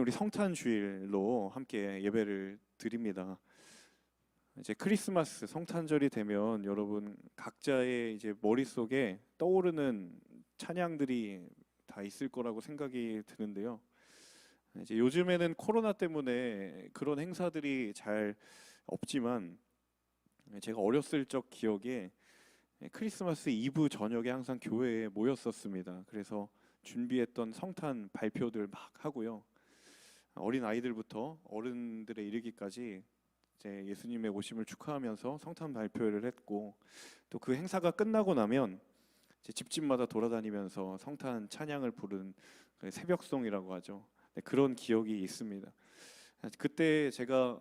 우리 성탄 주일로 함께 예배를 드립니다. 이제 크리스마스 성탄절이 되면 여러분 각자의 이제 머릿속에 떠오르는 찬양들이 다 있을 거라고 생각이 드는데요. 이제 요즘에는 코로나 때문에 그런 행사들이 잘 없지만 제가 어렸을 적 기억에 크리스마스 이브 저녁에 항상 교회에 모였었습니다. 그래서 준비했던 성탄 발표들 막 하고요. 어린 아이들부터 어른들에 이르기까지 이제 예수님의 오심을 축하하면서 성탄 발표를 했고, 또 그 행사가 끝나고 나면 이제 집집마다 돌아다니면서 성탄 찬양을 부른 그 새벽송이라고 하죠. 네, 그런 기억이 있습니다. 그때 제가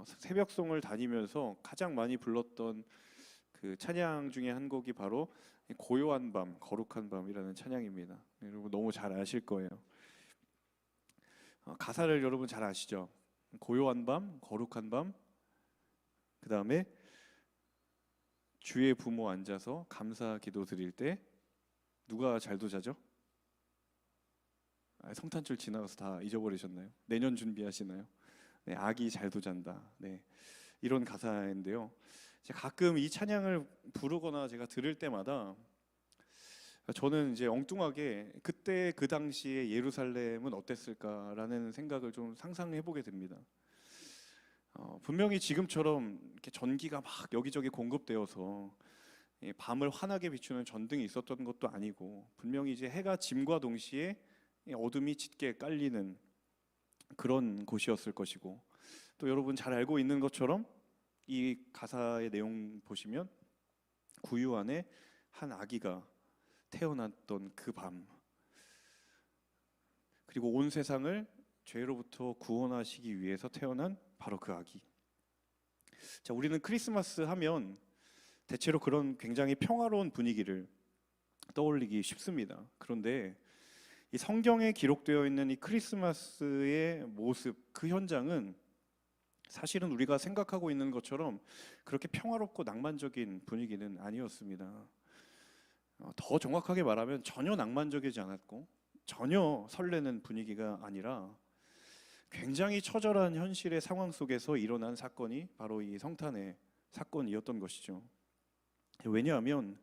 새벽송을 다니면서 가장 많이 불렀던 그 찬양 중에 한 곡이 바로 고요한 밤, 거룩한 밤이라는 찬양입니다. 여러분 너무 잘 아실 거예요. 가사를 여러분 잘 아시죠? 고요한 밤, 거룩한 밤, 그 다음에 주의 부모 앉아서 감사 기도 드릴 때 누가 잘도 자죠? 성탄절 지나가서 다 잊어버리셨나요? 내년 준비하시나요? 네, 아기 잘도 잔다. 네, 이런 가사인데요. 가끔 이 찬양을 부르거나 제가 들을 때마다 저는 이제 엉뚱하게 그때 그 당시에 예루살렘은 어땠을까라는 생각을 좀 상상해 보게 됩니다. 분명히 지금처럼 이렇게 전기가 막 여기저기 공급되어서 밤을 환하게 비추는 전등이 있었던 것도 아니고, 분명히 이제 해가 짐과 동시에 어둠이 짙게 깔리는 그런 곳이었을 것이고, 또 여러분 잘 알고 있는 것처럼 이 가사의 내용 보시면 구유 안에 한 아기가 태어났던 그 밤, 그리고 온 세상을 죄로부터 구원하시기 위해서 태어난 바로 그 아기. 자, 우리는 크리스마스 하면 대체로 그런 굉장히 평화로운 분위기를 떠올리기 쉽습니다. 그런데 이 성경에 기록되어 있는 이 크리스마스의 모습, 그 현장은 사실은 우리가 생각하고 있는 것처럼 그렇게 평화롭고 낭만적인 분위기는 아니었습니다. 더 정확하게 말하면 전혀 낭만적이지 않았고 전혀 설레는 분위기가 아니라 굉장히 처절한 현실의 상황 속에서 일어난 사건이 바로 이 성탄의 사건이었던 것이죠. 왜냐하면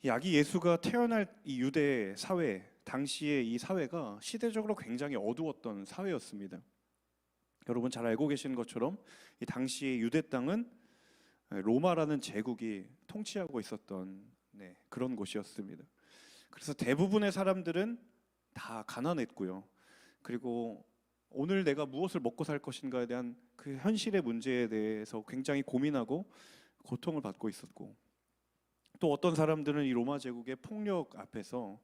이 아기 예수가 태어날 이 유대 사회, 당시의 이 사회가 시대적으로 굉장히 어두웠던 사회였습니다. 여러분 잘 알고 계시는 것처럼 이 당시의 유대 땅은 로마라는 제국이 통치하고 있었던 그런 곳이었습니다. 그래서 대부분의 사람들은 다 가난했고요. 그리고 오늘 내가 무엇을 먹고 살 것인가에 대한 그 현실의 문제에 대해서 굉장히 고민하고 고통을 받고 있었고, 또 어떤 사람들은 이 로마 제국의 폭력 앞에서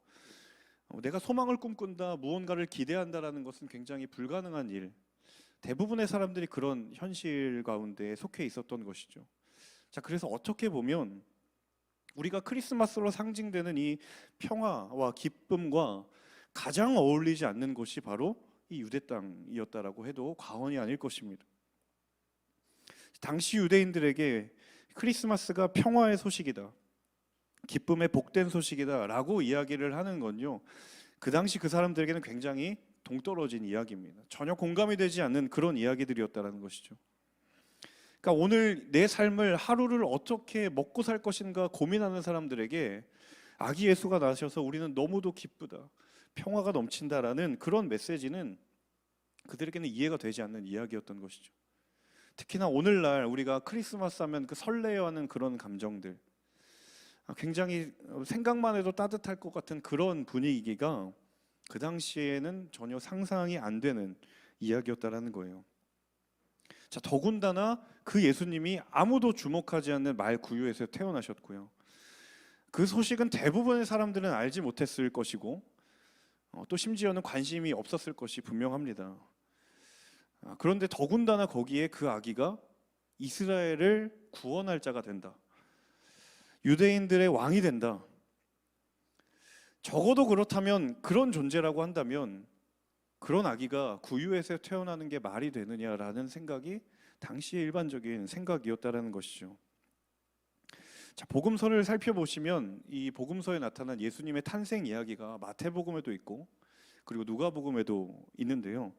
내가 소망을 꿈꾼다, 무언가를 기대한다라는 것은 굉장히 불가능한 일, 대부분의 사람들이 그런 현실 가운데 속해 있었던 것이죠. 자, 그래서 어떻게 보면 우리가 크리스마스로 상징되는 이 평화와 기쁨과 가장 어울리지 않는 곳이 바로 이 유대 땅이었다라고 해도 과언이 아닐 것입니다. 당시 유대인들에게 크리스마스가 평화의 소식이다, 기쁨의 복된 소식이다 라고 이야기를 하는 건요, 그 당시 그 사람들에게는 굉장히 동떨어진 이야기입니다. 전혀 공감이 되지 않는 그런 이야기들이었다는 것이죠. 그러니까 오늘 내 삶을, 하루를 어떻게 먹고 살 것인가 고민하는 사람들에게 아기 예수가 나셔서 우리는 너무도 기쁘다, 평화가 넘친다라는 그런 메시지는 그들에게는 이해가 되지 않는 이야기였던 것이죠. 특히나 오늘날 우리가 크리스마스 하면 그 설레어하는 그런 감정들, 굉장히 생각만 해도 따뜻할 것 같은 그런 분위기가 그 당시에는 전혀 상상이 안 되는 이야기였다라는 거예요. 자, 더군다나 그 예수님이 아무도 주목하지 않는 말 구유에서 태어나셨고요. 그 소식은 대부분의 사람들은 알지 못했을 것이고, 또 심지어는 관심이 없었을 것이 분명합니다. 그런데 더군다나 거기에 그 아기가 이스라엘을 구원할 자가 된다, 유대인들의 왕이 된다, 적어도 그렇다면, 그런 존재라고 한다면 그런 아기가 구유에서 태어나는 게 말이 되느냐라는 생각이 당시의 일반적인 생각이었다라는 것이죠. 자, 복음서를 살펴보시면 이 복음서에 나타난 예수님의 탄생 이야기가 마태복음에도 있고 그리고 누가복음에도 있는데요.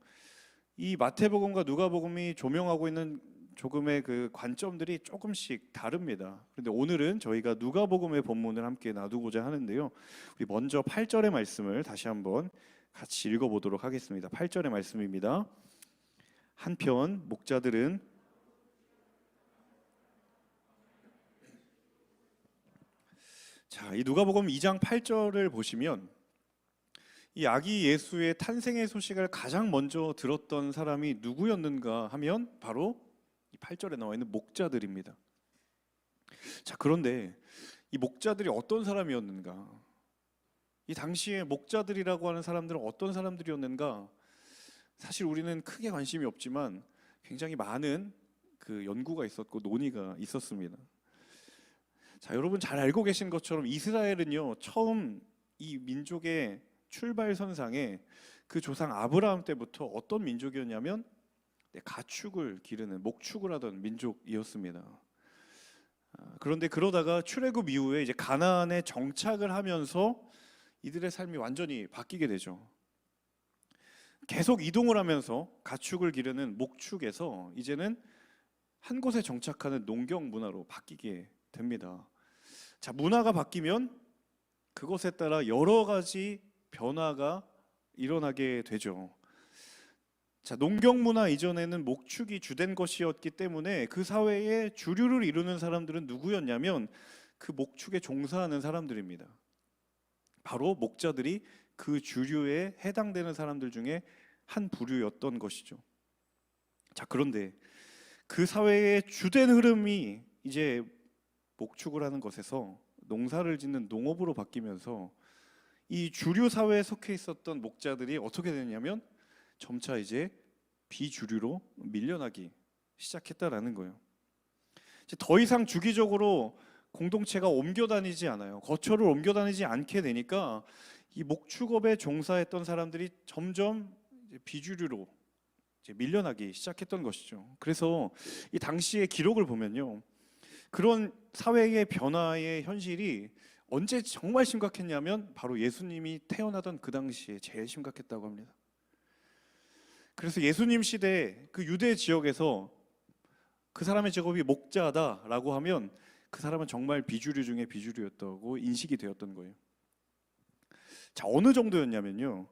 이 마태복음과 누가복음이 조명하고 있는 조금의 그 관점들이 조금씩 다릅니다. 그런데 오늘은 저희가 누가복음의 본문을 함께 나누고자 하는데요. 우리 먼저 8절의 말씀을 다시 한번 같이 읽어보도록 하겠습니다. 8절의 말씀입니다. 한편 목자들은 이 누가복음 2장 8절을 보시면 이 아기 예수의 탄생의 소식을 가장 먼저 들었던 사람이 누구였는가 하면 바로 이 8절에 나와 있는 목자들입니다. 그런데 이 목자들이 어떤 사람이었는가? 이 당시에 목자들이라고 하는 사람들은 어떤 사람들이었는가? 사실 우리는 크게 관심이 없지만 굉장히 많은 그 연구가 있었고 논의가 있었습니다. 여러분 잘 알고 계신 것처럼 이스라엘은요, 처음 이 민족의 출발선상에 그 조상 아브라함 때부터 어떤 민족이었냐면 가축을 기르는, 목축을 하던 민족이었습니다. 그런데 그러다가 출애굽 이후에 이제 가나안에 정착을 하면서 이들의 삶이 완전히 바뀌게 되죠. 계속 이동을 하면서 가축을 기르는 목축에서 이제는 한 곳에 정착하는 농경 문화로 바뀌게 됩니다. 문화가 바뀌면 그것에 따라 여러 가지 변화가 일어나게 되죠. 농경 문화 이전에는 목축이 주된 것이었기 때문에 그 사회의 주류를 이루는 사람들은 누구였냐면 그 목축에 종사하는 사람들입니다. 바로 목자들이 그 주류에 해당되는 사람들 중에 한 부류였던 것이죠. 그런데 그 사회의 주된 흐름이 이제 목축을 하는 것에서 농사를 짓는 농업으로 바뀌면서 이 주류 사회에 속해 있었던 목자들이 어떻게 되냐면 점차 이제 비주류로 밀려나기 시작했다라는 거예요. 더 이상 주기적으로 공동체가 옮겨 다니지 않아요. 거처를 옮겨 다니지 않게 되니까 이 목축업에 종사했던 사람들이 점점 비주류로 밀려나기 시작했던 것이죠. 그래서 이 당시의 기록을 보면요, 그런 사회의 변화의 현실이 언제 정말 심각했냐면 바로 예수님이 태어나던 그 당시에 제일 심각했다고 합니다. 그래서 예수님 시대 그 유대 지역에서 그 사람의 직업이 목자다라고 하면 그 사람은 정말 비주류 중에 비주류였다고 인식이 되었던 거예요. 어느 정도였냐면요,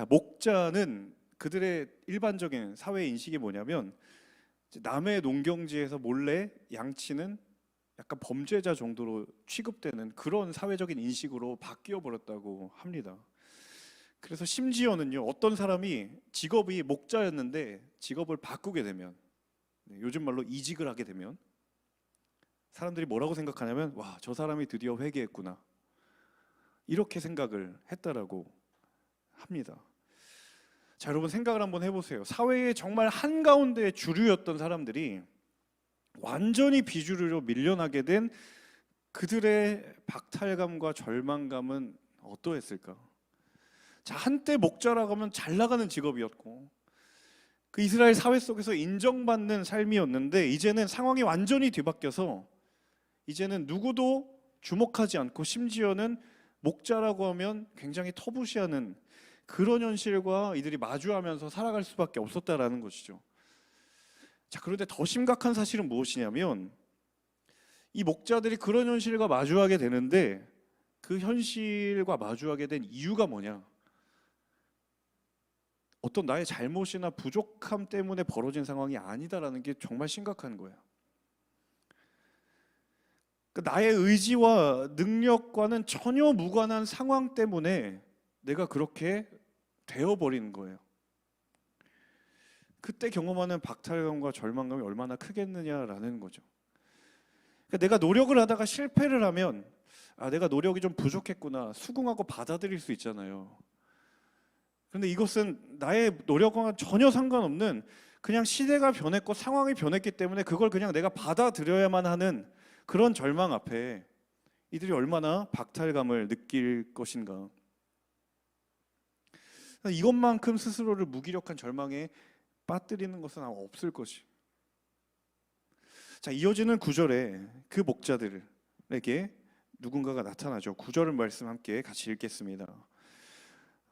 목자는 그들의 일반적인 사회 인식이 뭐냐면 남의 농경지에서 몰래 양치는 약간 범죄자 정도로 취급되는 그런 사회적인 인식으로 바뀌어 버렸다고 합니다. 그래서 심지어는요, 어떤 사람이 직업이 목자였는데 직업을 바꾸게 되면, 요즘 말로 이직을 하게 되면 사람들이 뭐라고 생각하냐면 와, 저 사람이 드디어 회개했구나, 이렇게 생각을 했다라고 합니다. 여러분 생각을 한번 해보세요. 사회의 정말 한가운데 주류였던 사람들이 완전히 비주류로 밀려나게 된 그들의 박탈감과 절망감은 어떠했을까? 한때 목자라고 하면 잘 나가는 직업이었고 그 이스라엘 사회 속에서 인정받는 삶이었는데 이제는 상황이 완전히 뒤바뀌어서 이제는 누구도 주목하지 않고 심지어는 목자라고 하면 굉장히 터부시하는 그런 현실과 이들이 마주하면서 살아갈 수밖에 없었다라는 것이죠. 그런데 더 심각한 사실은 무엇이냐면 이 목자들이 그런 현실과 마주하게 되는데 그 현실과 마주하게 된 이유가 뭐냐? 어떤 나의 잘못이나 부족함 때문에 벌어진 상황이 아니다라는 게 정말 심각한 거예요. 나의 의지와 능력과는 전혀 무관한 상황 때문에 내가 그렇게 되어버리는 거예요. 그때 경험하는 박탈감과 절망감이 얼마나 크겠느냐라는 거죠. 내가 노력을 하다가 실패를 하면 내가 노력이 좀 부족했구나 수긍하고 받아들일 수 있잖아요. 그런데 이것은 나의 노력과는 전혀 상관없는 그냥 시대가 변했고 상황이 변했기 때문에 그걸 그냥 내가 받아들여야만 하는 그런 절망 앞에 이들이 얼마나 박탈감을 느낄 것인가. 이것만큼 스스로를 무기력한 절망에 빠뜨리는 것은 아마 없을 것이. 이어지는 9절에 그 목자들에게 누군가가 나타나죠. 9절 말씀 함께 같이 읽겠습니다.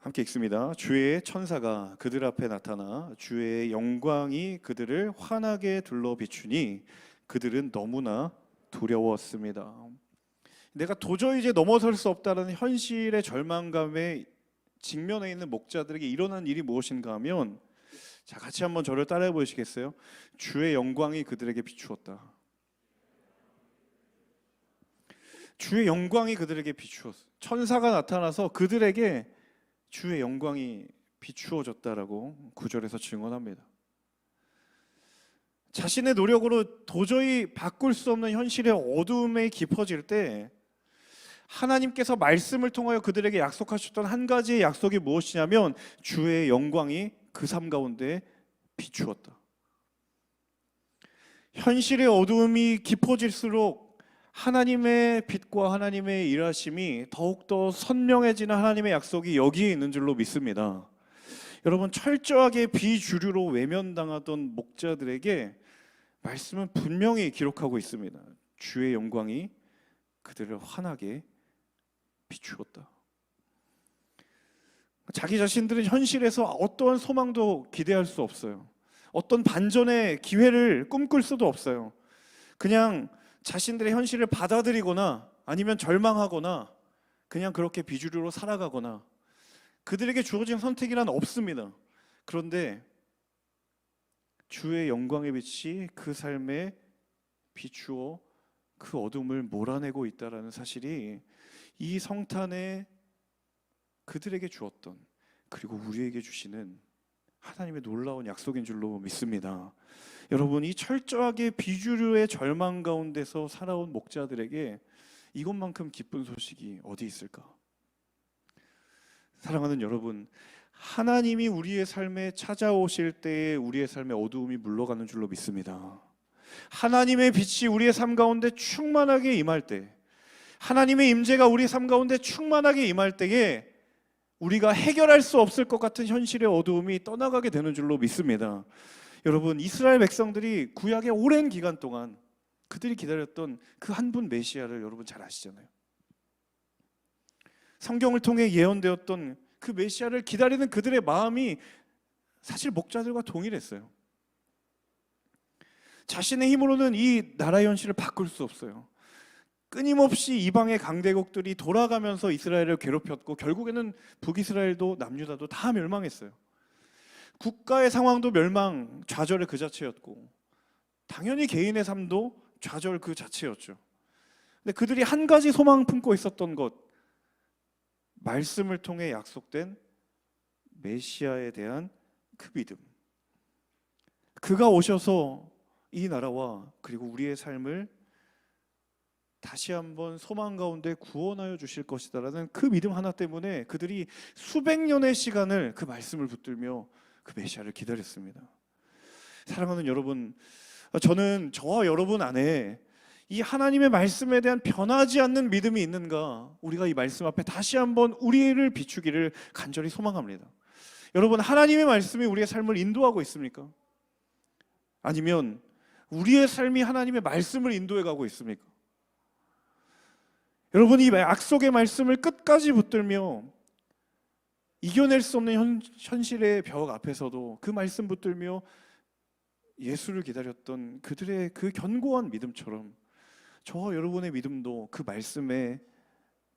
함께 읽습니다. 주의 천사가 그들 앞에 나타나 주의 영광이 그들을 환하게 둘러 비추니 그들은 너무나 두려웠습니다. 내가 도저히 이제 넘어설 수 없다는 현실의 절망감에 직면해 있는 목자들에게 일어난 일이 무엇인가 하면, 자, 같이 한번 저를 따라해 보시겠어요? 주의 영광이 그들에게 비추었다. 주의 영광이 그들에게 비추었어. 천사가 나타나서 그들에게 주의 영광이 비추어졌다라고 9절에서 증언합니다. 자신의 노력으로 도저히 바꿀 수 없는 현실의 어둠에 깊어질 때 하나님께서 말씀을 통하여 그들에게 약속하셨던 한 가지의 약속이 무엇이냐면 주의 영광이 그 삶 가운데 비추었다. 현실의 어두움이 깊어질수록 하나님의 빛과 하나님의 일하심이 더욱더 선명해지는 하나님의 약속이 여기에 있는 줄로 믿습니다. 여러분, 철저하게 비주류로 외면당하던 목자들에게 말씀은 분명히 기록하고 있습니다. 주의 영광이 그들을 환하게 비추었다. 자기 자신들은 현실에서 어떠한 소망도 기대할 수 없어요. 어떤 반전의 기회를 꿈꿀 수도 없어요. 그냥 자신들의 현실을 받아들이거나 아니면 절망하거나 그냥 그렇게 비주류로 살아가거나, 그들에게 주어진 선택이란 없습니다. 그런데 주의 영광의 빛이 그 삶에 비추어 그 어둠을 몰아내고 있다는 사실이 이 성탄에 그들에게 주었던, 그리고 우리에게 주시는 하나님의 놀라운 약속인 줄로 믿습니다. 여러분, 이 철저하게 비주류의 절망 가운데서 살아온 목자들에게 이것만큼 기쁜 소식이 어디 있을까? 사랑하는 여러분, 하나님이 우리의 삶에 찾아오실 때에 우리의 삶의 어두움이 물러가는 줄로 믿습니다. 하나님의 빛이 우리의 삶 가운데 충만하게 임할 때, 하나님의 임재가 우리의 삶 가운데 충만하게 임할 때에 우리가 해결할 수 없을 것 같은 현실의 어두움이 떠나가게 되는 줄로 믿습니다. 여러분, 이스라엘 백성들이 구약의 오랜 기간 동안 그들이 기다렸던 그 한 분 메시아를 여러분 잘 아시잖아요. 성경을 통해 예언되었던 그 메시아를 기다리는 그들의 마음이 사실 목자들과 동일했어요. 자신의 힘으로는 이 나라의 현실을 바꿀 수 없어요. 끊임없이 이방의 강대국들이 돌아가면서 이스라엘을 괴롭혔고 결국에는 북이스라엘도 남유다도 다 멸망했어요. 국가의 상황도 멸망, 좌절의 그 자체였고 당연히 개인의 삶도 좌절 그 자체였죠. 근데 그들이 한 가지 소망 품고 있었던 것, 말씀을 통해 약속된 메시아에 대한 그 믿음. 그가 오셔서 이 나라와 그리고 우리의 삶을 다시 한번 소망 가운데 구원하여 주실 것이다라는 그 믿음 하나 때문에 그들이 수백 년의 시간을 그 말씀을 붙들며 그 메시아를 기다렸습니다. 사랑하는 여러분, 저는 저와 여러분 안에 이 하나님의 말씀에 대한 변하지 않는 믿음이 있는가, 우리가 이 말씀 앞에 다시 한번 우리를 비추기를 간절히 소망합니다. 여러분, 하나님의 말씀이 우리의 삶을 인도하고 있습니까? 아니면 우리의 삶이 하나님의 말씀을 인도해 가고 있습니까? 여러분, 이 약속의 말씀을 끝까지 붙들며 이겨낼 수 없는 현실의 벽 앞에서도 그 말씀 붙들며 예수를 기다렸던 그들의 그 견고한 믿음처럼 저와 여러분의 믿음도 그 말씀에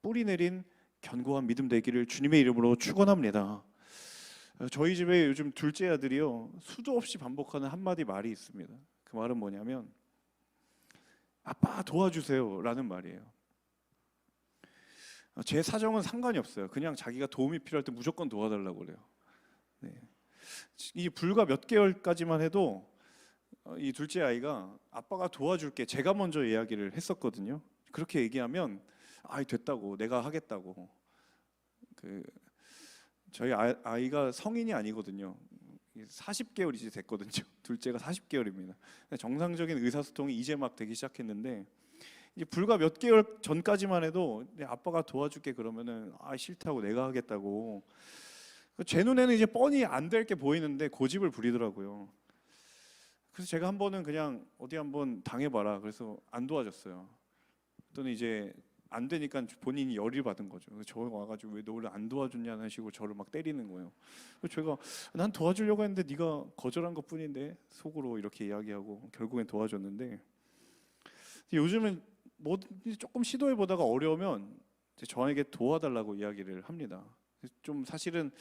뿌리 내린 견고한 믿음 되기를 주님의 이름으로 축원합니다. 저희 집에 요즘 둘째 아들이요, 수도 없이 반복하는 한마디 말이 있습니다. 그 말은 뭐냐면 아빠 도와주세요 라는 말이에요. 제 사정은 상관이 없어요. 그냥 자기가 도움이 필요할 때 무조건 도와달라고 그래요. 네. 이 불과 몇 개월까지만 해도 이 둘째 아이가 아빠가 도와줄게, 제가 먼저 이야기를 했었거든요. 그렇게 얘기하면 됐다고, 내가 하겠다고. 저희 아이가 성인이 아니거든요. 40개월이 이제 됐거든요. 둘째가 40개월입니다. 정상적인 의사소통이 이제 막 되기 시작했는데, 이제 불과 몇 개월 전까지만 해도 아빠가 도와줄게 그러면은 싫다고, 내가 하겠다고. 제 눈에는 이제 뻔히 안 될 게 보이는데 고집을 부리더라고요. 그래서 제가 한 번은 그냥 어디 한번 당해봐라 그래서 안 도와줬어요. 그랬더니 이제 안 되니까 본인이 열이 받은 거죠. 그래서 저 와가지고 왜 너를 안 도와줬냐는 식으로 저를 막 때리는 거예요. 그래서 제가 난 도와주려고 했는데 네가 거절한 것뿐인데 속으로 이렇게 이야기하고 결국엔 도와줬는데, 요즘은 뭐든지 조금 시도해 보다가 어려우면 이제 저에게 도와달라고 이야기를 합니다. 좀 사실은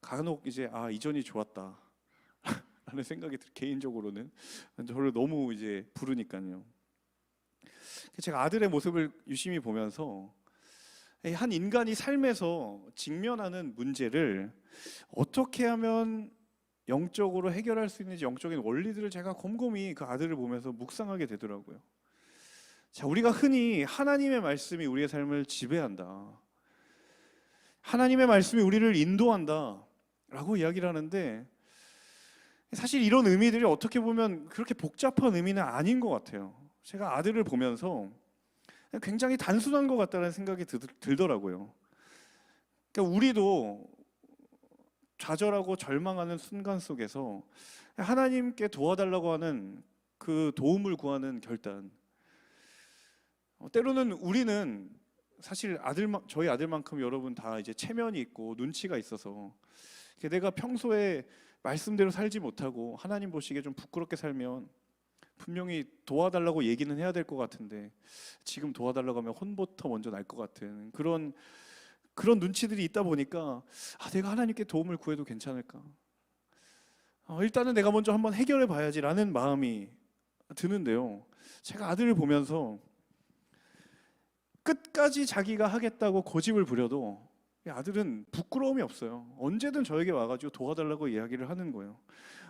간혹 이제 이전이 좋았다 라는 생각이 개인적으로는 저를 너무 이제 부르니까요. 제가 아들의 모습을 유심히 보면서 한 인간이 삶에서 직면하는 문제를 어떻게 하면 영적으로 해결할 수 있는지, 영적인 원리들을 제가 곰곰이 그 아들을 보면서 묵상하게 되더라고요. 자, 우리가 흔히 하나님의 말씀이 우리의 삶을 지배한다, 하나님의 말씀이 우리를 인도한다 라고 이야기를 하는데, 사실 이런 의미들이 어떻게 보면 그렇게 복잡한 의미는 아닌 것 같아요. 제가 아들을 보면서 굉장히 단순한 것 같다는 생각이 들더라고요. 그러니까 우리도 좌절하고 절망하는 순간 속에서 하나님께 도와달라고 하는 그 도움을 구하는 결단, 때로는 우리는 사실 저희 아들만큼 여러분 다 이제 체면이 있고 눈치가 있어서 내가 평소에 말씀대로 살지 못하고 하나님 보시기에 좀 부끄럽게 살면 분명히 도와달라고 얘기는 해야 될 것 같은데 지금 도와달라고 하면 혼부터 먼저 날 것 같은 그런 눈치들이 있다 보니까 내가 하나님께 도움을 구해도 괜찮을까? 일단은 내가 먼저 한번 해결해 봐야지라는 마음이 드는데요. 제가 아들을 보면서 끝까지 자기가 하겠다고 고집을 부려도 아들은 부끄러움이 없어요. 언제든 저에게 와가지고 도와달라고 이야기를 하는 거예요.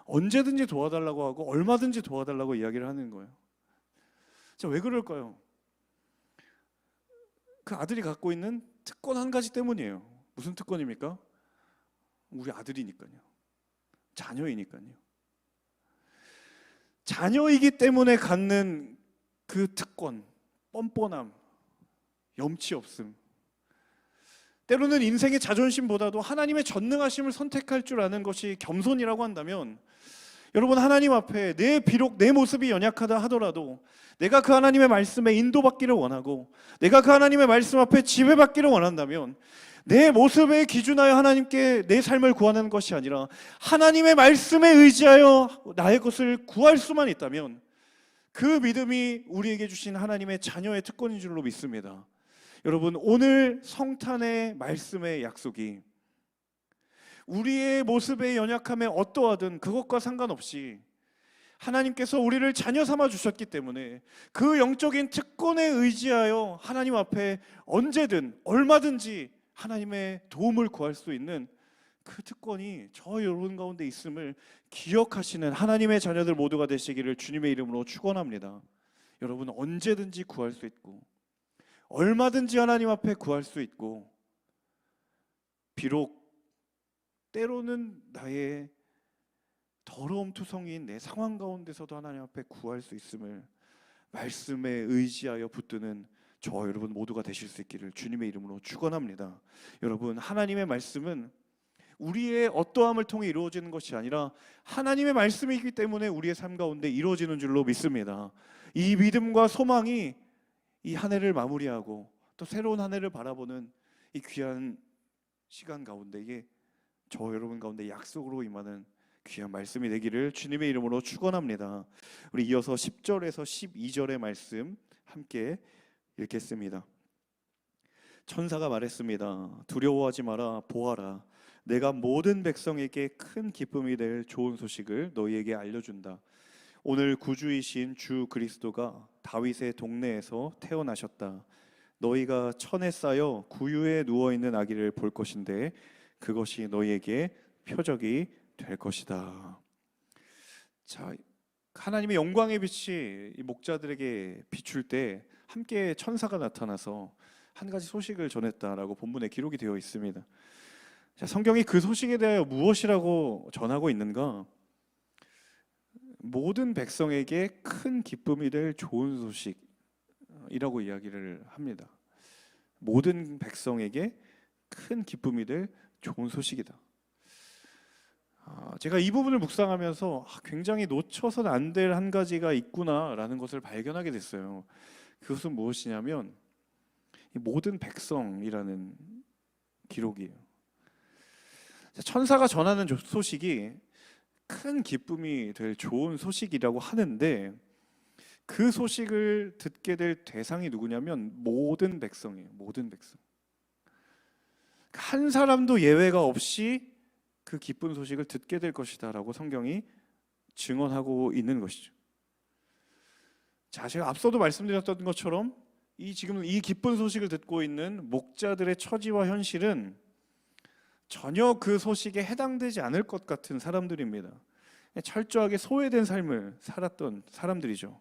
언제든지 도와달라고 하고 얼마든지 도와달라고 이야기를 하는 거예요. 자, 왜 그럴까요? 그 아들이 갖고 있는 특권 한 가지 때문이에요. 무슨 특권입니까? 우리 아들이니까요. 자녀이니까요. 자녀이기 때문에 갖는 그 특권, 뻔뻔함, 염치 없음, 때로는 인생의 자존심보다도 하나님의 전능하심을 선택할 줄 아는 것이 겸손이라고 한다면, 여러분, 하나님 앞에 비록 내 모습이 연약하다 하더라도 내가 그 하나님의 말씀에 인도받기를 원하고 내가 그 하나님의 말씀 앞에 지배받기를 원한다면, 내 모습에 기준하여 하나님께 내 삶을 구하는 것이 아니라 하나님의 말씀에 의지하여 나의 것을 구할 수만 있다면 그 믿음이 우리에게 주신 하나님의 자녀의 특권인 줄로 믿습니다. 여러분, 오늘 성탄의 말씀의 약속이 우리의 모습의 연약함에 어떠하든 그것과 상관없이 하나님께서 우리를 자녀 삼아 주셨기 때문에 그 영적인 특권에 의지하여 하나님 앞에 언제든 얼마든지 하나님의 도움을 구할 수 있는 그 특권이 저 여러분 가운데 있음을 기억하시는 하나님의 자녀들 모두가 되시기를 주님의 이름으로 축원합니다. 여러분, 언제든지 구할 수 있고 얼마든지 하나님 앞에 구할 수 있고, 비록 때로는 나의 더러움 투성이인 내 상황 가운데서도 하나님 앞에 구할 수 있음을 말씀에 의지하여 붙드는 저 여러분 모두가 되실 수 있기를 주님의 이름으로 축원합니다. 여러분, 하나님의 말씀은 우리의 어떠함을 통해 이루어지는 것이 아니라 하나님의 말씀이기 때문에 우리의 삶 가운데 이루어지는 줄로 믿습니다. 이 믿음과 소망이 이 한 해를 마무리하고 또 새로운 한 해를 바라보는 이 귀한 시간 가운데 이게 저 여러분 가운데 약속으로 임하는 귀한 말씀이 되기를 주님의 이름으로 축원합니다. 우리 이어서 10절에서 12절의 말씀 함께 읽겠습니다. 천사가 말했습니다. 두려워하지 마라. 보아라, 내가 모든 백성에게 큰 기쁨이 될 좋은 소식을 너희에게 알려준다. 오늘 구주이신 주 그리스도가 다윗의 동네에서 태어나셨다. 너희가 천에 쌓여 구유에 누워있는 아기를 볼 것인데 그것이 너희에게 표적이 될 것이다. 자, 하나님의 영광의 빛이 이 목자들에게 비출 때 함께 천사가 나타나서 한 가지 소식을 전했다라고 본문에 기록이 되어 있습니다. 자, 성경이 그 소식에 대하여 무엇이라고 전하고 있는가? 모든 백성에게 큰 기쁨이 될 좋은 소식이라고 이야기를 합니다. 모든 백성에게 큰 기쁨이 될 좋은 소식이다. 제가 이 부분을 묵상하면서 굉장히 놓쳐서는 안 될 한 가지가 있구나라는 것을 발견하게 됐어요. 그것은 무엇이냐면 이 모든 백성이라는 기록이에요. 천사가 전하는 소식이 큰 기쁨이 될 좋은 소식이라고 하는데, 그 소식을 듣게 될 대상이 누구냐면 모든 백성이에요. 모든 백성. 한 사람도 예외가 없이 그 기쁜 소식을 듣게 될 것이다라고 성경이 증언하고 있는 것이죠. 자, 제가 앞서도 말씀드렸던 것처럼 지금 이 기쁜 소식을 듣고 있는 목자들의 처지와 현실은 전혀 그 소식에 해당되지 않을 것 같은 사람들입니다. 철저하게 소외된 삶을 살았던 사람들이죠.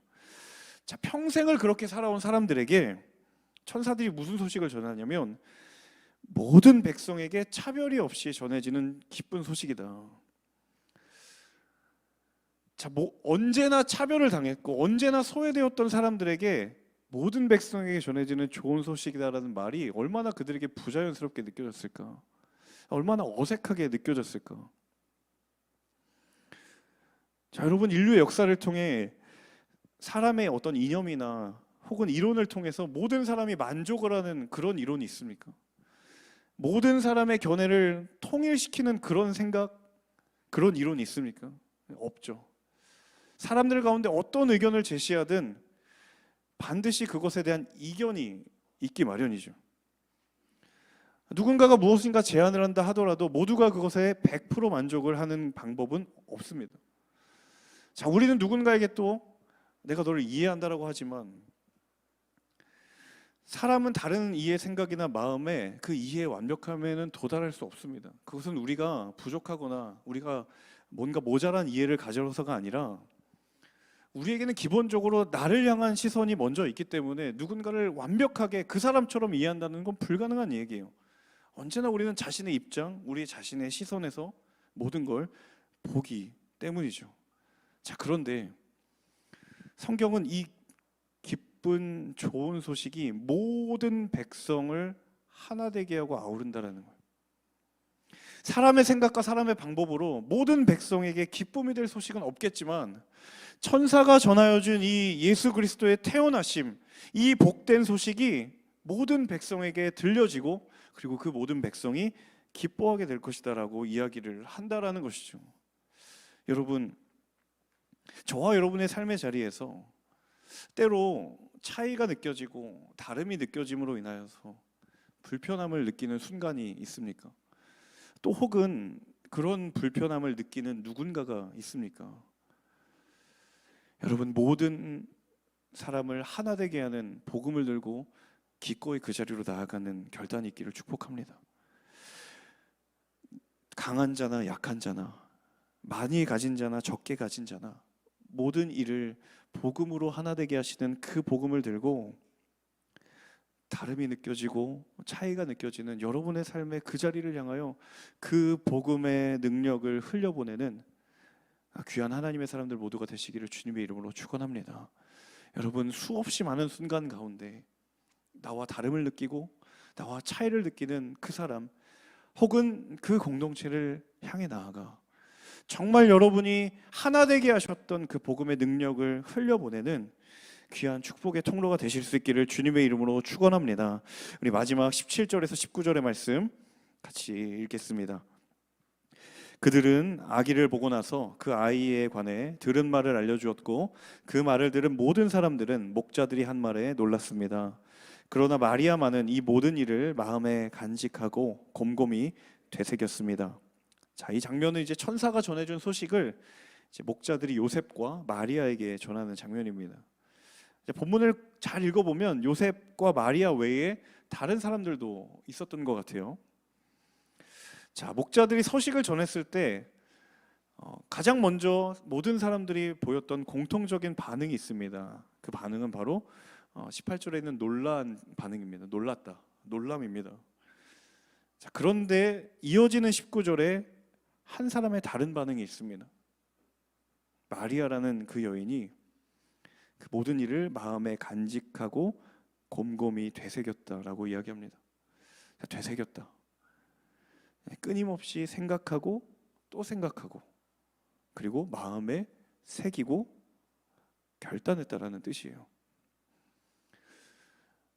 자, 평생을 그렇게 살아온 사람들에게 천사들이 무슨 소식을 전하냐면 모든 백성에게 차별이 없이 전해지는 기쁜 소식이다. 자, 언제나 차별을 당했고 언제나 소외되었던 사람들에게 모든 백성에게 전해지는 좋은 소식이다라는 말이 얼마나 그들에게 부자연스럽게 느껴졌을까? 얼마나 어색하게 느껴졌을까? 자, 여러분, 인류의 역사를 통해 사람의 어떤 이념이나 혹은 이론을 통해서 모든 사람이 만족을 하는 그런 이론이 있습니까? 모든 사람의 견해를 통일시키는 그런 생각, 그런 이론이 있습니까? 없죠. 사람들 가운데 어떤 의견을 제시하든 반드시 그것에 대한 이견이 있기 마련이죠. 누군가가 무엇인가 제안을 한다 하더라도 모두가 그것에 100% 만족을 하는 방법은 없습니다. 자, 우리는 누군가에게 또 내가 너를 이해한다라고 하지만 사람은 다른 이해 생각이나 마음에 그 이해의 완벽함에는 도달할 수 없습니다. 그것은 우리가 부족하거나 우리가 뭔가 모자란 이해를 가져서가 아니라 우리에게는 기본적으로 나를 향한 시선이 먼저 있기 때문에 누군가를 완벽하게 그 사람처럼 이해한다는 건 불가능한 얘기예요. 언제나 우리는 자신의 입장, 우리 자신의 시선에서 모든 걸 보기 때문이죠. 자, 그런데 성경은 이 기쁜 좋은 소식이 모든 백성을 하나 되게 하고 아우른다라는 거예요. 사람의 생각과 사람의 방법으로 모든 백성에게 기쁨이 될 소식은 없겠지만 천사가 전하여 준 이 예수 그리스도의 태어나심, 이 복된 소식이 모든 백성에게 들려지고 그리고 그 모든 백성이 기뻐하게 될 것이다라고 이야기를 한다라는 것이죠. 여러분, 저와 여러분의 삶의 자리에서 때로 차이가 느껴지고 다름이 느껴짐으로 인하여서 불편함을 느끼는 순간이 있습니까? 또 혹은 그런 불편함을 느끼는 누군가가 있습니까? 여러분, 모든 사람을 하나 되게 하는 복음을 들고 기꺼이 그 자리로 나아가는 결단이 있기를 축복합니다. 강한 자나 약한 자나 많이 가진 자나 적게 가진 자나 모든 일을 복음으로 하나 되게 하시는 그 복음을 들고 다름이 느껴지고 차이가 느껴지는 여러분의 삶의 그 자리를 향하여 그 복음의 능력을 흘려보내는 귀한 하나님의 사람들 모두가 되시기를 주님의 이름으로 축원합니다. 여러분, 수없이 많은 순간 가운데 나와 다름을 느끼고 나와 차이를 느끼는 그 사람 혹은 그 공동체를 향해 나아가 정말 여러분이 하나 되게 하셨던 그 복음의 능력을 흘려보내는 귀한 축복의 통로가 되실 수 있기를 주님의 이름으로 축원합니다. 우리 마지막 17절에서 19절의 말씀 같이 읽겠습니다. 그들은 아기를 보고 나서 그 아이에 관해 들은 말을 알려주었고 그 말을 들은 모든 사람들은 목자들이 한 말에 놀랐습니다. 그러나 마리아만은 이 모든 일을 마음에 간직하고 곰곰이 되새겼습니다. 자, 이 장면은 이제 천사가 전해준 소식을 이제 목자들이 요셉과 마리아에게 전하는 장면입니다. 이제 본문을 잘 읽어보면 요셉과 마리아 외에 다른 사람들도 있었던 것 같아요. 자, 목자들이 소식을 전했을 때 가장 먼저 모든 사람들이 보였던 공통적인 반응이 있습니다. 그 반응은 바로 18절에 있는 놀란 반응입니다. 놀랐다, 놀람입니다. 자, 그런데 이어지는 19절에 한 사람의 다른 반응이 있습니다. 마리아라는 그 여인이 그 모든 일을 마음에 간직하고 곰곰이 되새겼다라고 이야기합니다. 자, 되새겼다. 끊임없이 생각하고 또 생각하고 그리고 마음에 새기고 결단했다라는 뜻이에요.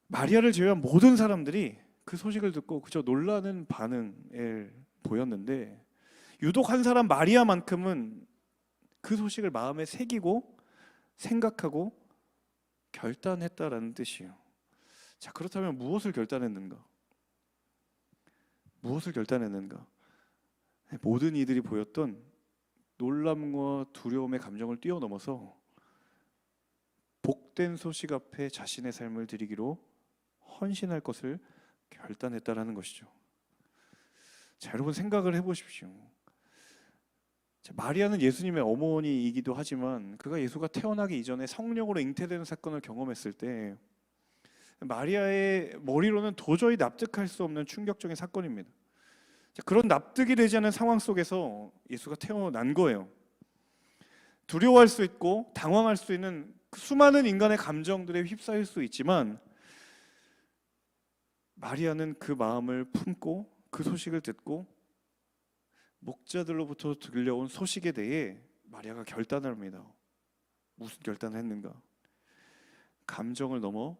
마리아를 제외한 모든 사람들이 그 소식을 듣고 그저 놀라는 반응을 보였는데, 유독 한 사람 마리아만큼은 그 소식을 마음에 새기고 생각하고 결단했다라는 뜻이에요. 자, 그렇다면 무엇을 결단했는가? 무엇을 결단했는가? 모든 이들이 보였던 놀람과 두려움의 감정을 뛰어넘어서 복된 소식 앞에 자신의 삶을 드리기로 헌신할 것을 결단했다라는 것이죠. 자, 여러분 생각을 해보십시오. 자, 마리아는 예수님의 어머니이기도 하지만 그가 예수가 태어나기 이전에 성령으로 잉태되는 사건을 경험했을 때 마리아의 머리로는 도저히 납득할 수 없는 충격적인 사건입니다. 자, 그런 납득이 되지 않은 상황 속에서 예수가 태어난 거예요. 두려워할 수 있고 당황할 수 있는 그 수많은 인간의 감정들에 휩싸일 수 있지만, 마리아는 그 마음을 품고 그 소식을 듣고 목자들로부터 들려온 소식에 대해 마리아가 결단을 합니다. 무슨 결단을 했는가? 감정을 넘어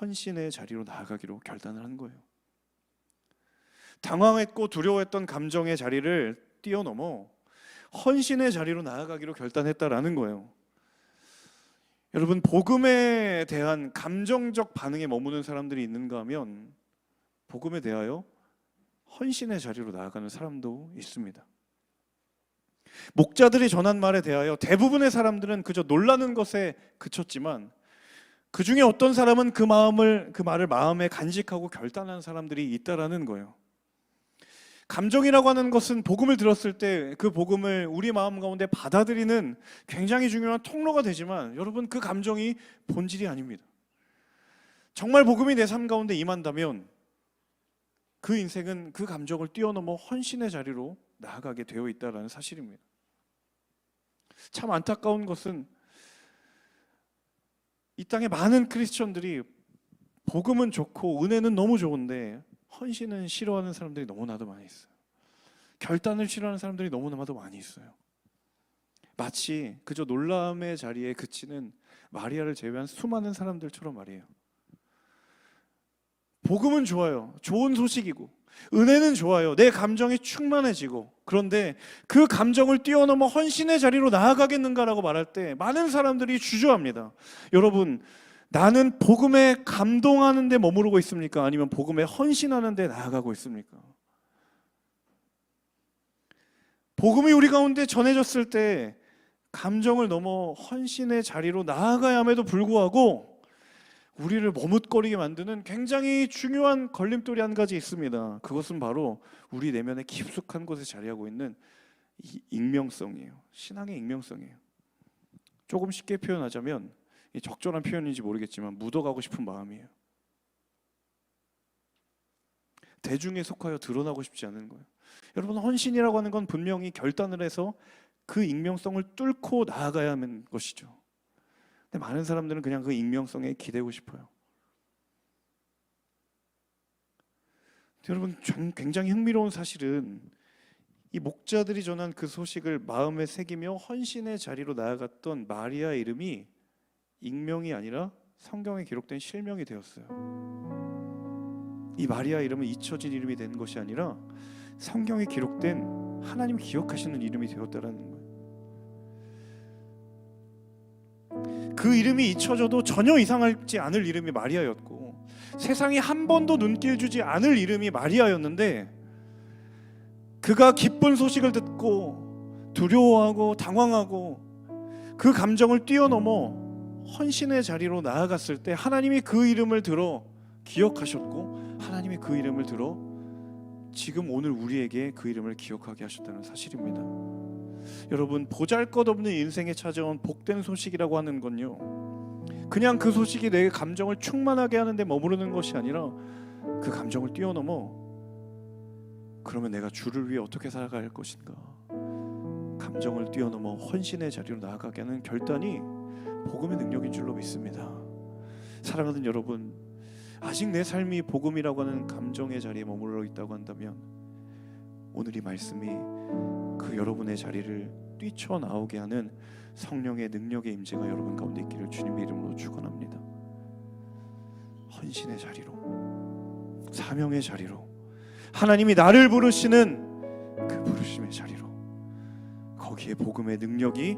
헌신의 자리로 나아가기로 결단을 한 거예요. 당황했고 두려워했던 감정의 자리를 뛰어넘어 헌신의 자리로 나아가기로 결단했다라는 거예요. 여러분, 복음에 대한 감정적 반응에 머무는 사람들이 있는가 하면 복음에 대하여 헌신의 자리로 나아가는 사람도 있습니다. 목자들이 전한 말에 대하여 대부분의 사람들은 그저 놀라는 것에 그쳤지만, 그 중에 어떤 사람은 그 말을 마음에 간직하고 결단한 사람들이 있다라는 거예요. 감정이라고 하는 것은 복음을 들었을 때 그 복음을 우리 마음 가운데 받아들이는 굉장히 중요한 통로가 되지만, 여러분, 그 감정이 본질이 아닙니다. 정말 복음이 내 삶 가운데 임한다면 그 인생은 그 감정을 뛰어넘어 헌신의 자리로 나아가게 되어 있다는 사실입니다. 참 안타까운 것은 이 땅에 많은 크리스천들이 복음은 좋고 은혜는 너무 좋은데 헌신은 싫어하는 사람들이 너무나도 많이 있어요. 결단을 싫어하는 사람들이 너무나도 많이 있어요. 마치 그저 놀람의 자리에 그치는 마리아를 제외한 수많은 사람들처럼 말이에요. 복음은 좋아요. 좋은 소식이고 은혜는 좋아요. 내 감정이 충만해지고, 그런데 그 감정을 뛰어넘어 헌신의 자리로 나아가겠는가라고 말할 때 많은 사람들이 주저합니다. 여러분, 나는 복음에 감동하는 데 머무르고 있습니까? 아니면 복음에 헌신하는 데 나아가고 있습니까? 복음이 우리 가운데 전해졌을 때 감정을 넘어 헌신의 자리로 나아가야 함에도 불구하고 우리를 머뭇거리게 만드는 굉장히 중요한 걸림돌이 한 가지 있습니다. 그것은 바로 우리 내면의 깊숙한 곳에 자리하고 있는 이 익명성이에요. 신앙의 익명성이에요. 조금 쉽게 표현하자면, 적절한 표현인지 모르겠지만 묻어가고 싶은 마음이에요. 대중에 속하여 드러나고 싶지 않은 거예요. 여러분, 헌신이라고 하는 건 분명히 결단을 해서 그 익명성을 뚫고 나아가야 하는 것이죠. 근데 많은 사람들은 그냥 그 익명성에 기대고 싶어요. 여러분, 굉장히 흥미로운 사실은 이 목자들이 전한 그 소식을 마음에 새기며 헌신의 자리로 나아갔던 마리아의 이름이 익명이 아니라 성경에 기록된 실명이 되었어요. 이 마리아 이름은 잊혀진 이름이 된 것이 아니라 성경에 기록된 하나님 기억하시는 이름이 되었다라는 거예요. 그 이름이 잊혀져도 전혀 이상하지 않을 이름이 마리아였고, 세상이 한 번도 눈길 주지 않을 이름이 마리아였는데, 그가 기쁜 소식을 듣고 두려워하고 당황하고 그 감정을 뛰어넘어 헌신의 자리로 나아갔을 때 하나님이 그 이름을 들어 기억하셨고, 하나님이 그 이름을 들어 지금 오늘 우리에게 그 이름을 기억하게 하셨다는 사실입니다. 여러분, 보잘것없는 인생에 찾아온 복된 소식이라고 하는 건요, 그냥 그 소식이 내 감정을 충만하게 하는데 머무르는 것이 아니라 그 감정을 뛰어넘어, 그러면 내가 주를 위해 어떻게 살아갈 것인가, 감정을 뛰어넘어 헌신의 자리로 나아가게 하는 결단이 복음의 능력인 줄로 믿습니다. 사랑하는 여러분, 아직 내 삶이 복음이라고 하는 감정의 자리에 머물러 있다고 한다면 오늘 이 말씀이 그 여러분의 자리를 뛰쳐나오게 하는 성령의 능력의 임재가 여러분 가운데 있기를 주님의 이름으로 축원합니다. 헌신의 자리로, 사명의 자리로, 하나님이 나를 부르시는 그 부르심의 자리로, 거기에 복음의 능력이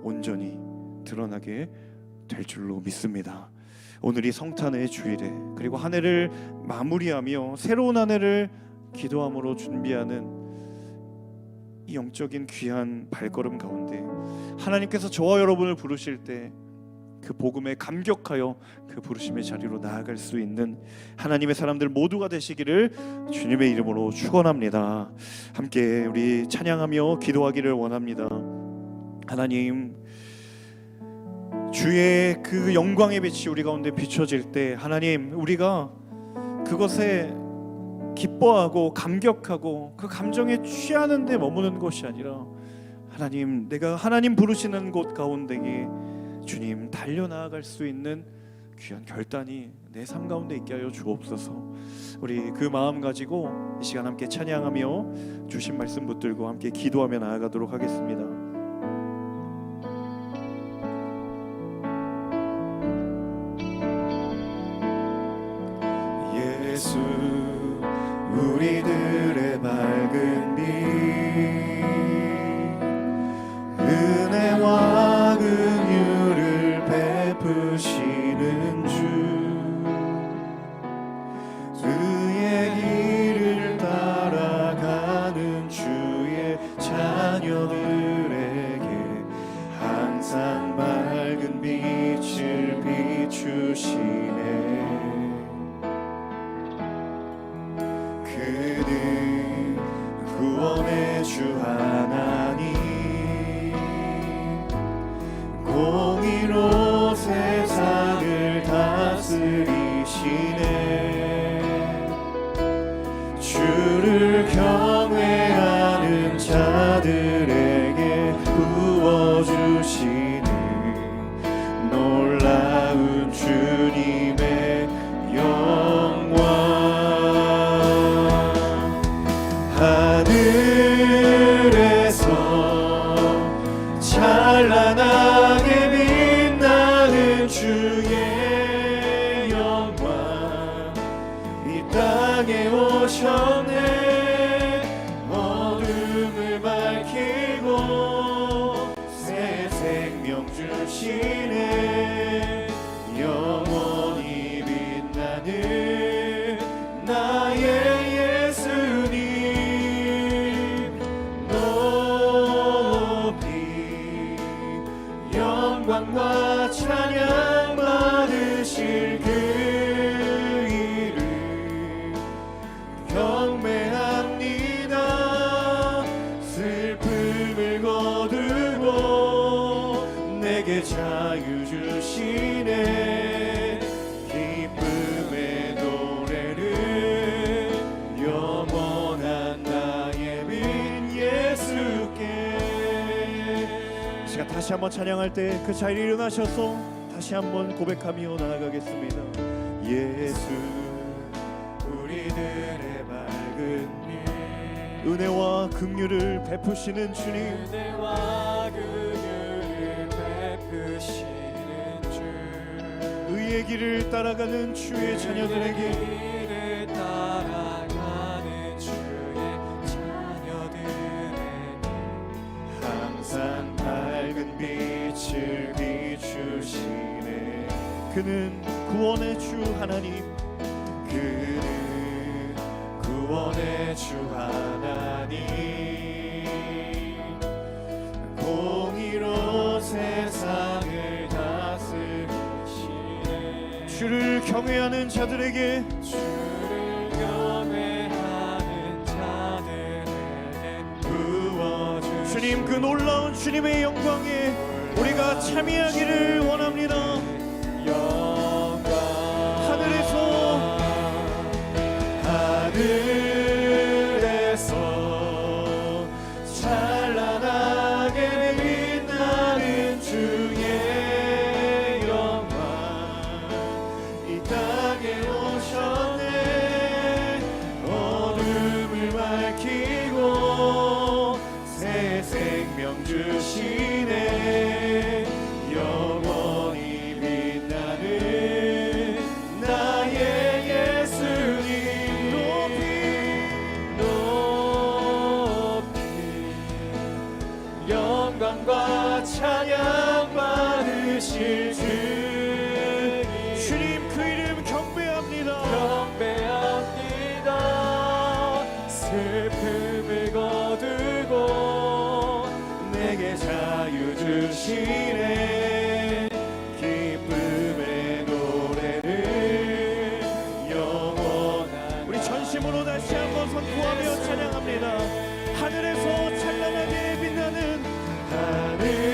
온전히 드러나게 될 줄로 믿습니다. 오늘 이 성탄의 주일에, 그리고 한 해를 마무리하며 새로운 한 해를 기도함으로 준비하는 이 영적인 귀한 발걸음 가운데 하나님께서 저와 여러분을 부르실 때 그 복음에 감격하여 그 부르심의 자리로 나아갈 수 있는 하나님의 사람들 모두가 되시기를 주님의 이름으로 축원합니다. 함께 우리 찬양하며 기도하기를 원합니다. 하나님, 주의 그 영광의 빛이 우리 가운데 비춰질 때 하나님, 우리가 그것에 기뻐하고 감격하고 그 감정에 취하는 데 머무는 것이 아니라 하나님, 내가 하나님 부르시는 곳 가운데에 주님 달려나아갈 수 있는 귀한 결단이 내 삶 가운데 있게 하여 주옵소서. 우리 그 마음 가지고 이 시간 함께 찬양하며 주신 말씀 붙들고 함께 기도하며 나아가도록 하겠습니다. 예수, 우리들의 밝은 빛, 은혜와 긍휼을 베푸시는 주, 그의 길을 따라가는 주의 자녀들에게 항상 밝은 빛을 비추시네. 그는 구원의 주 하나님, 공의로 세상을 다스리시네. 주를 경외하는 자들에게 부어주시는 놀라운 주님의 영광. 하늘에서 찬란하게 빛나는 주의 영광, 이 땅에 오셨네. 어둠을 밝히고 새 생명 주시네. 영원히 빛나는 나의 예수님, 높이 영광과 찬양 받으실 그 이름 경배합니다. 슬픔을 거두고 내게 자유 주시네. 기쁨의 노래를 영원한 나의 빛 예수께. 제가 다시 한번 찬양할 때 그 자리에 일어나셔서 다시 한번 고백하며 나아가겠습니다. 예수, 우리들의 밝은 빛, 은혜와 긍휼을 베푸시는 주님, 은혜와 긍휼을 베푸시는 주, 의의 길을 따라가는 주의 자녀들에게 길을 따라가는 주의 자녀들에게 항상 밝은 빛을 비추시네. 그는 구원의 주 하나님, 그는 구원의 주 하나님, 공의로 세상을 다스리시네. 주를 경외하는 자들에게, 주를 경외하는 자들에게 부어주시네. 주님, 그 놀라운 주님의 영광에 우리가 참여하기를 원합니다. 영광, 하늘에서 찬란하게 빛나는 주의 영광, 이 땅에 오셨네. 어둠을 밝히고 새 생명 주시네. 영원히 영광과 찬양 받으실 주님 그 이름 경배합니다. 경배합니다. 슬픔을 거두고 내게 자유 주시네. 기쁨의 노래를 영원한 우리 전심으로 다시 한번 선포하며 찬양합니다. 하늘에서 찬란하게 빛나는 하늘에서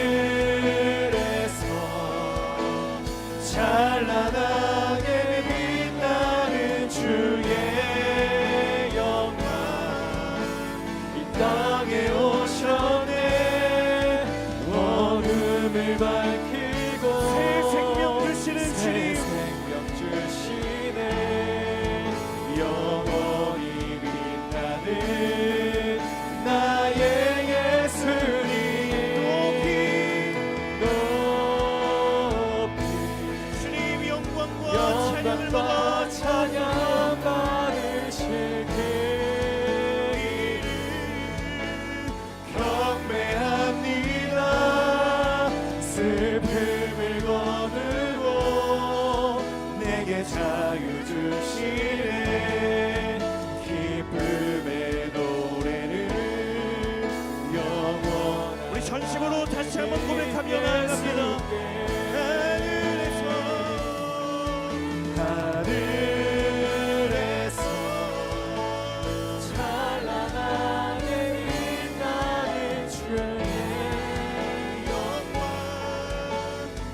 찬란하게 빛나는 주의 영광 이 땅에 오셨네. 어둠을 밝히고 새 생명 주시는 새 주님 생명 주시네. 영원히 빛나는 나의 예수님 높이 높이 주님 영광과 찬양을 영광과 받아 찬양 받으실 그 이름 경배합니다. 슬픔을 거두고 내게 자유 주시네. 기쁨의 노래를 영원한 우리 전심으로 다시 한번 고백하며 나아갑니다. 하늘에서 찬란하게 빛나는 주의 영광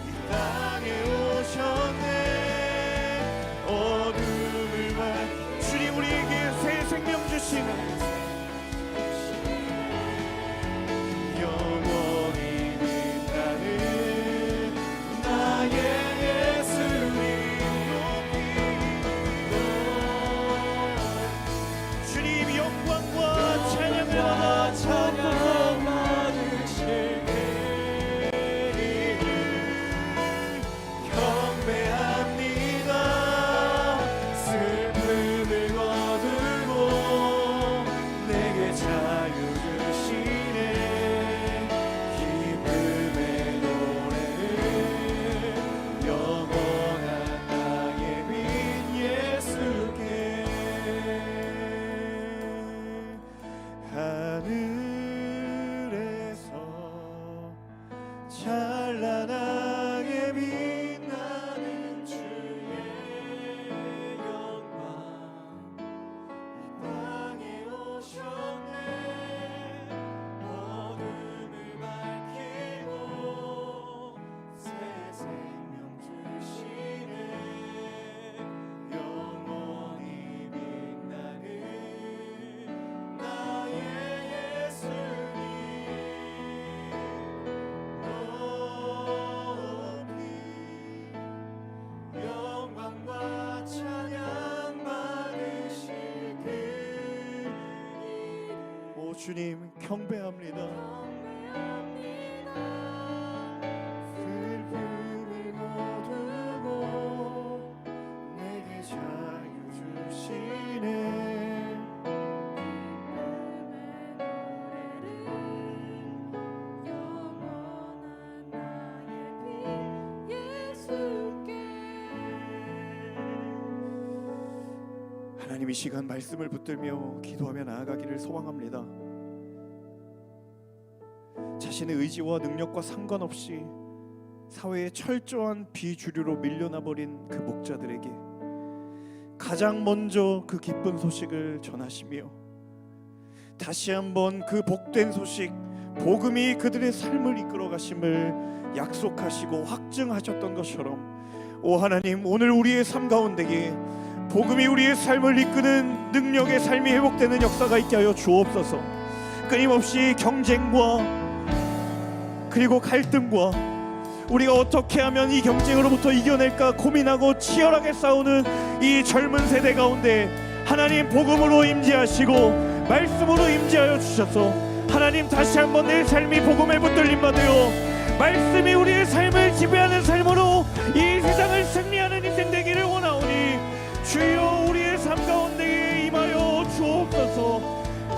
이 땅에 오셨네. 어둠을 밟 주님 우리에게 새 생명 주시는 영원히 빛나는 나의 예수님 주님 영광과 찬양을 받아 찬양 받으실 그 이름 경배합니다. 슬픔을 거두고 내게 자유 주시네. 기쁨의 노래를 영원한 나의 빈 예수께 하늘에서 찬란하게 빛나는 주의 영광 이 땅에 오셨네. 어둠을 밝히고 새 생명 주시네. 영원히 빛나는 나의 예수님 높이 영광과 찬양 받으실 그 이름 오 주님 경배합니다. 슬픔을 거두고 내게 자유 주시네. 하나님 이 시간 말씀을 붙들며 기도하며 나아가기를 소망합니다. 자신의 의지와 능력과 상관없이 사회의 철저한 비주류로 밀려나 버린 그 목자들에게 가장 먼저 그 기쁜 소식을 전하시며 다시 한번 그 복된 소식, 복음이 그들의 삶을 이끌어 가심을 약속하시고 확증하셨던 것처럼 오 하나님, 오늘 우리의 삶 가운데에 복음이 우리의 삶을 이끄는 능력의 삶이 회복되는 역사가 있게 하여 주옵소서. 끊임없이 경쟁과 그리고 갈등과 우리가 어떻게 하면 이 경쟁으로부터 이겨낼까 고민하고 치열하게 싸우는 이 젊은 세대 가운데 하나님 복음으로 임재하시고 말씀으로 임재하여 주셔서 하나님 다시 한번 내 삶이 복음에 붙들림 받으요 말씀이 우리의 삶을 지배하는 삶으로 이 세상을 승리하는 인생 되기를 원하오니 주여 우리의 삶 가운데에 임하여 주옵소서.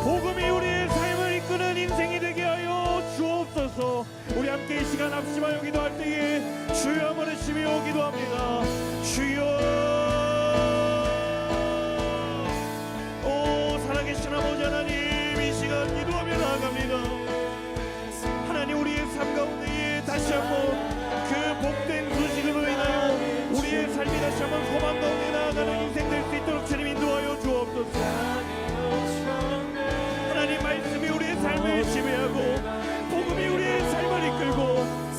복음이 우리의 삶을 이끄는 인생이 되게 하여 주옵소서. 함께 이 시간 합심하여 기도할 때에 주여 한번 외치며 기도합니다. 주여, 오 살아계신 아버지 하나님, 이 시간 기도하며 나아갑니다. 하나님, 우리의 삶 가운데에 다시 한번 그 복된 소식으로 인하여 우리의 삶이 다시 한번 소망 가운데 나아가는 인생 될 수 있도록 주님 인도하여 주옵소서. 하나님, 말씀이 우리의 삶을 지배하고 복음이 우리의 삶을 이끌고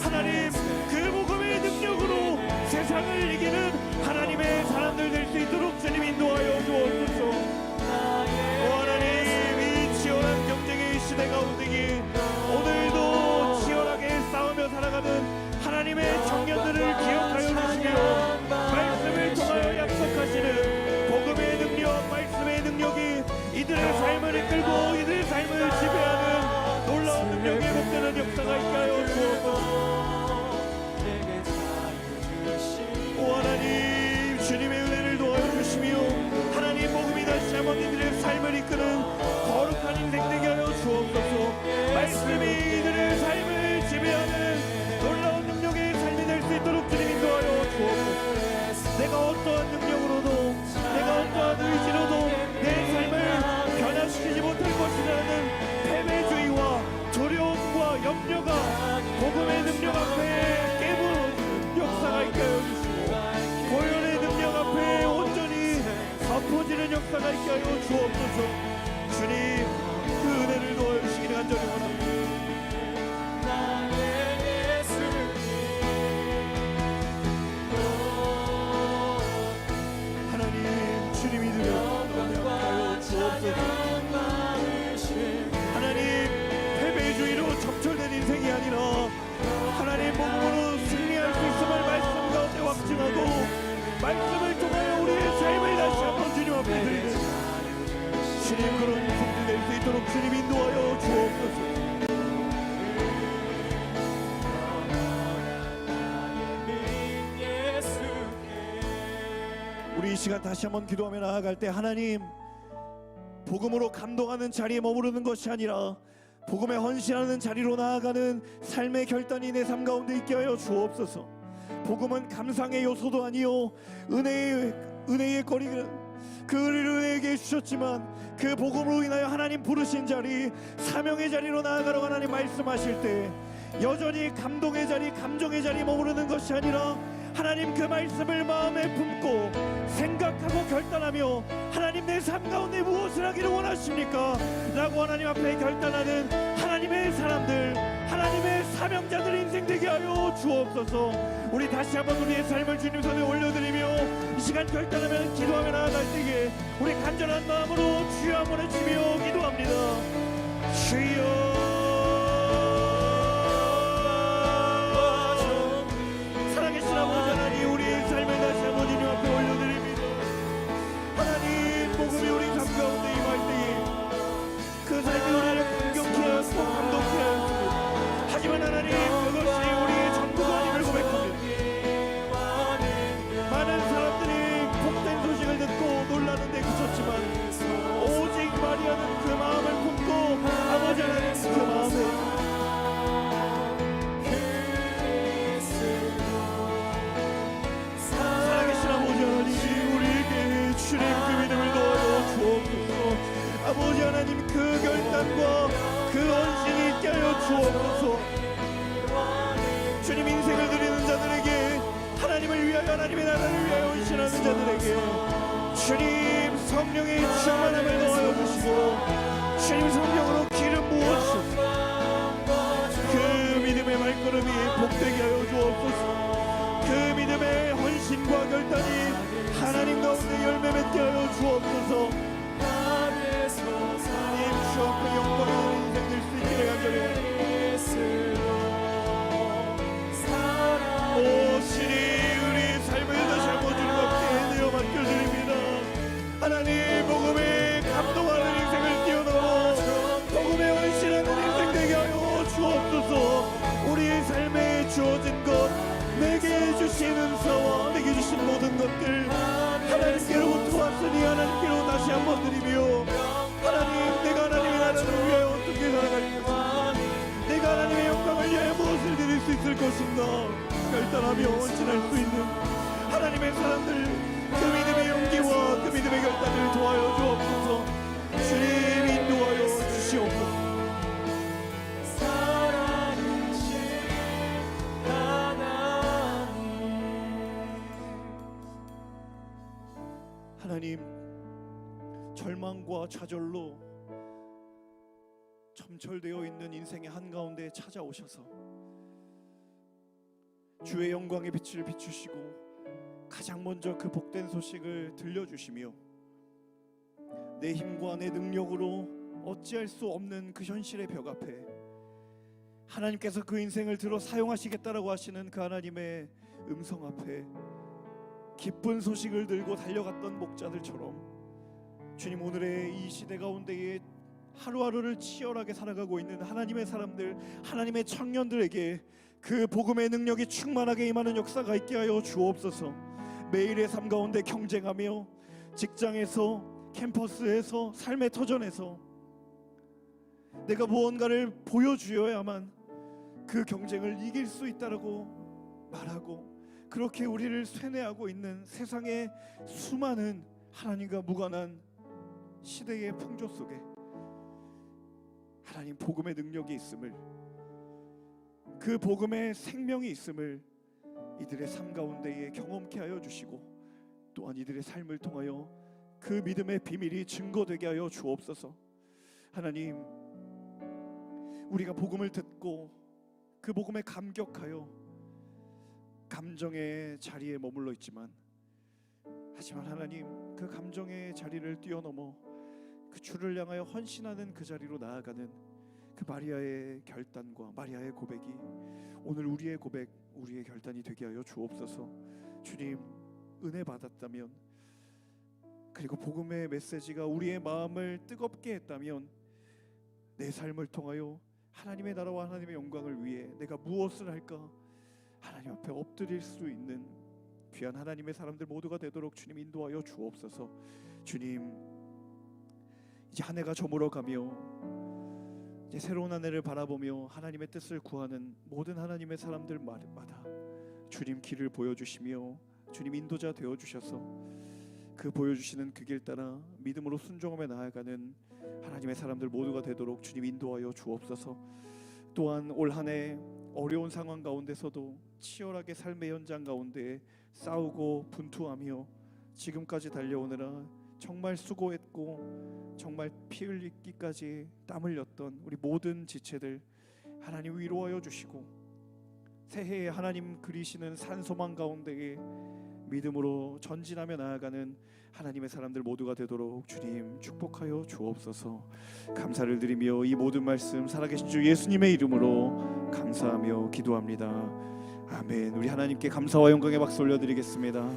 하나님, 그 복음의 능력으로 세상을 이기는 하나님의 사람들 될 수 있도록 주님 인도하여 주옵소서. 오 하나님, 이 치열한 경쟁의 시대 가운데 오늘도 치열하게 싸우며 살아가는 하나님의 청년들을 기억하여 주시며 말씀을 통하여 약속하시는 복음의 능력, 말씀의 능력이 이들의 삶을 이끌고 이들의 삶을 지배하는 놀라운 능력이 회복되는 역사가 있게 하여 주옵소서. 오 하나님, 주님의 은혜를 도와여 주시며 하나님, 복음이 다시 한번 이들의 삶을 이끄는 거룩한 인생 되게 하여 주옵소서. 말씀이 이들의 삶을 지배하는 놀라운 능력의 삶이 될 수 있도록 주님 인도하여 주옵소서. 내가 어떠한 능력으로도, 내가 어떠한 의지로도 내 삶을 변화시키지 못할 것이라는 패배주의와 두려움과 염려가 복음의 능력 앞에 깨부는 역사가 있게 하여 주시고 고연의 능력 앞에 온전히 덮어지는 역사가 있게 하여 주옵소서. 주님, 그 은혜를 도와여 주시기를 간절히 원합니다. 하나님, 주님이 되어 주옵소서. 하나님, 패배주의로 점철된 인생이 아니라 하나님 복음으로 승리할 수 있음을 말씀 가운데 확증하고 말씀을 통하여 우리의 삶을 다시 한번 주님 앞에 드리는 주님, 그런 인생들 될 수 있도록 주님 인도하여 주옵소서. 우리 이 시간 다시 한번 기도하며 나아갈 때 하나님, 복음으로 감동하는 자리에 머무르는 것이 아니라 복음에 헌신하는 자리로 나아가는 삶의 결단이 내 삶 가운데 있게 하여 주옵소서. 복음은 감상의 요소도 아니요 은혜의 거리는 그 은혜를 우리에게 주셨지만 그 복음으로 인하여 하나님 부르신 자리, 사명의 자리로 나아가라고 하나님 말씀하실 때 여전히 감동의 자리, 감정의 자리에 머무르는 것이 아니라 하나님, 그 말씀을 마음에 품고 생각하고 결단하며 하나님, 내 삶 가운데 무엇을 하기를 원하십니까? 라고 하나님 앞에 결단하는 하나님의 사람들, 하나님의 사명자들 인생 되게 하여 주옵소서. 우리 다시 한번 우리의 삶을 주님 손에 올려드리며 이 시간 결단하며 기도하며 나아갈 때에 우리 간절한 마음으로 주여 한번 외치며 기도합니다. 주여, 아버지 하나님, 우리의 삶을 다시 한번 주님 앞에 올려드립니다. 하나님, 복음이 우리 삶 가운데 임할 때에 그 삶이 우리를 감격케 하였고 감동케 하였습니다. 하지만 하나님, 그것이 우리의 전부가 아님을 고백합니다. 많은 사람들이 복된 소식을 듣고 놀라는 데 그쳤지만 오직 마리아는 그 마음을 품고 아버지 하나님, 그 마음에 주님, 그 믿음을 넣어 주옵소서. 아버지 하나님, 그 결단과 그 헌신이 있게 하여 주옵소서. 주님, 인생을 드리는 자들에게, 하나님을 위하여 하나님의 나라를 위하여 헌신하는 자들에게 주님, 성령의 충만함을 넣어 주시고 주님, 성령으로 기름 부어 주시고 그 믿음의 발걸음이 복되게 하여 주옵소서. 그 믿음의 헌신과 결단이 하나님 가운데 열매 맺게 하여 주옵소서. 하나님, 주 앞에 영광의 인생 될 수 있기를 간절히 원합니다. 오 주님, 우리의 삶을 다시 한번 주님 앞에 내어 맡겨드립니다. 하나님, 복음에 감동하는 인생을 뛰어넘어 복음에 헌신하는 인생 되게 하여 주옵소서. 우리의 삶에 주어진 것, 내게 주신 은사와 내게 주신 모든 것들 하나님께로부터 왔으니 하나님께로 다시 한번 드리며 하나님, 내가 하나님의 나라를 위하여 어떻게 살아갈 것인가, 내가 하나님의 영광 무엇인가 결단하며 원진할 수 있는 하나님의 사람들, 그 믿음의 용기와 그 믿음의 결단을 도와여 주옵소서. 주님 인도하여 주시옵소서. 살아계신 하나님, 절망과 좌절로 점철되어 있는 인생의 한가운데 찾아오셔서 주의 영광의 빛을 비추시고 가장 먼저 그 복된 소식을 들려주시며 내 힘과 내 능력으로 어찌할 수 없는 그 현실의 벽 앞에 하나님께서 그 인생을 들어 사용하시겠다라고 하시는 그 하나님의 음성 앞에 기쁜 소식을 들고 달려갔던 목자들처럼 주님, 오늘의 이 시대 가운데에 하루하루를 치열하게 살아가고 있는 하나님의 사람들, 하나님의 청년들에게 그 복음의 능력이 충만하게 임하는 역사가 있게 하여 주옵소서. 매일의 삶 가운데 경쟁하며 직장에서, 캠퍼스에서, 삶의 터전에서 내가 무언가를 보여주어야만 그 경쟁을 이길 수 있다라고 말하고, 그렇게 우리를 쇠뇌하고 있는 세상의 수많은 하나님과 무관한 시대의 풍조 속에 하나님 복음의 능력이 있음을, 그 복음의 생명이 있음을 이들의 삶 가운데에 경험케 하여 주시고, 또한 이들의 삶을 통하여 그 믿음의 비밀이 증거되게 하여 주옵소서. 하나님, 우리가 복음을 듣고 그 복음에 감격하여 감정의 자리에 머물러 있지만, 하지만 하나님, 그 감정의 자리를 뛰어넘어 그 주를 향하여 헌신하는 그 자리로 나아가는 그 마리아의 결단과 마리아의 고백이 오늘 우리의 고백, 우리의 결단이 되게 하여 주옵소서. 주님, 은혜 받았다면, 그리고 복음의 메시지가 우리의 마음을 뜨겁게 했다면, 내 삶을 통하여 하나님의 나라와 하나님의 영광을 위해 내가 무엇을 할까 하나님 앞에 엎드릴 수 있는 귀한 하나님의 사람들 모두가 되도록 주님 인도하여 주옵소서. 주님, 이제 한 해가 저물어가며 이제 새로운 한 해를 바라보며 하나님의 뜻을 구하는 모든 하나님의 사람들마다 주님 길을 보여주시며 주님 인도자 되어주셔서 그 보여주시는 그 길 따라 믿음으로 순종하며 나아가는 하나님의 사람들 모두가 되도록 주님 인도하여 주옵소서. 또한 올 한 해 어려운 상황 가운데서도 치열하게 삶의 현장 가운데 싸우고 분투하며 지금까지 달려오느라 정말 수고했고 정말 피 흘리기까지 땀 흘렸던 우리 모든 지체들 하나님 위로하여 주시고, 새해에 하나님 그리시는 산소망 가운데에 믿음으로 전진하며 나아가는 하나님의 사람들 모두가 되도록 주님 축복하여 주옵소서. 감사를 드리며 이 모든 말씀 살아계신 주 예수님의 이름으로 감사하며 기도합니다. 아멘. 우리 하나님께 감사와 영광의 박수 올려드리겠습니다.